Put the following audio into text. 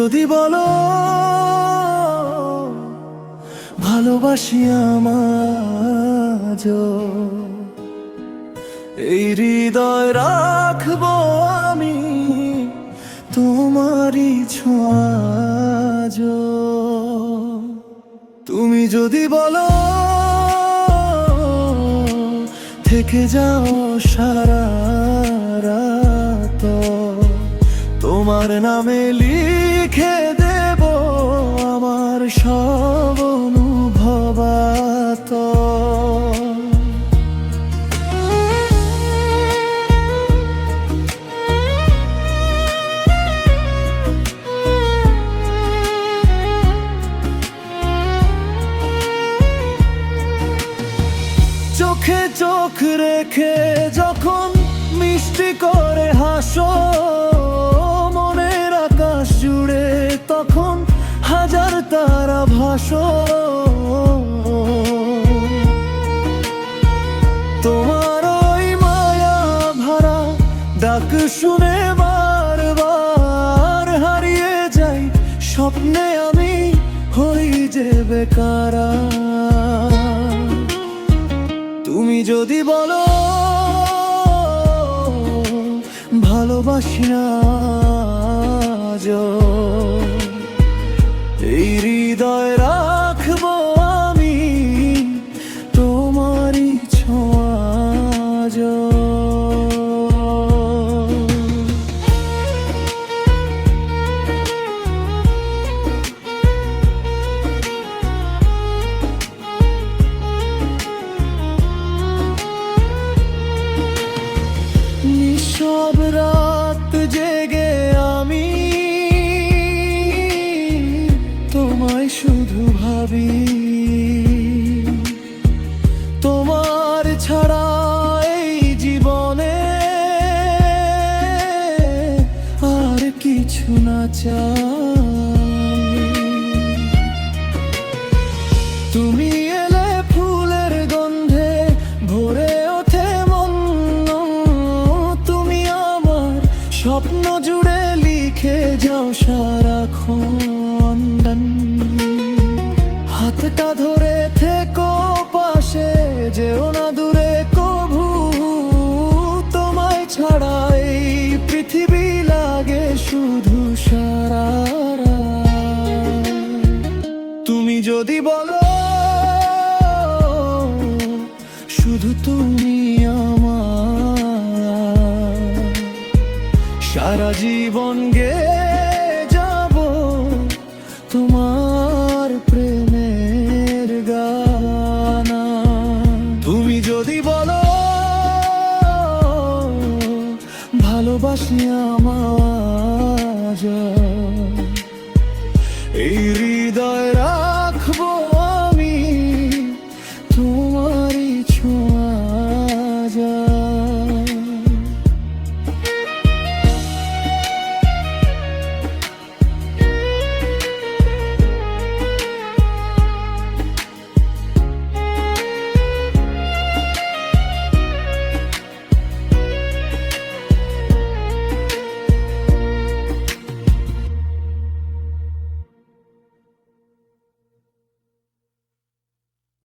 যদি বলো ভালোবাসি আমাজ, এই হৃদয় রাখবো আমি তোমারই ছোঁয়াজ। তুমি যদি বলো থেকে যাও সারা রাত, তোমার নামে লিখে দেব আমার সব অনুভবাত। চোখে চোখ রেখে যখন মিষ্টি করে হাসো, মনের আকাশ জুড়ে তখন হাজার তারা ভাসো। তোমার ওই মায়া ভরা ডাক শুনে বারবার হারিয়ে যাই স্বপ্নে, আমি হই যে বেকারা। তুমি যদি বলো ভালোবাসি আজ, এই হৃদয় রাখবো আমি তোমারই ছোঁয়াজ। সব রাত জেগে আমি তোমায় শুধু ভাবি, তোমার ছাড়া এই জীবনে আর কিছু না চাই। তুমি এলে ফুলের গন্ধে ভরে ওঠে মন, স্বপ্ন জুড়ে লিখে যাও সারাক্ষণ। হাতটা ধরে থেকো পাশে, যেও না দূরে কভু, তোমায় ছাড়া এই পৃথিবী লাগে শুধু সারা রাত। তুমি যদি বলো শুধু তুমি আমার, সারা জীবন গেয়ে যাব তোমার প্রেমের গানা। তুমি যদি বলো ভালোবাসি আমাজ, এই হৃদয়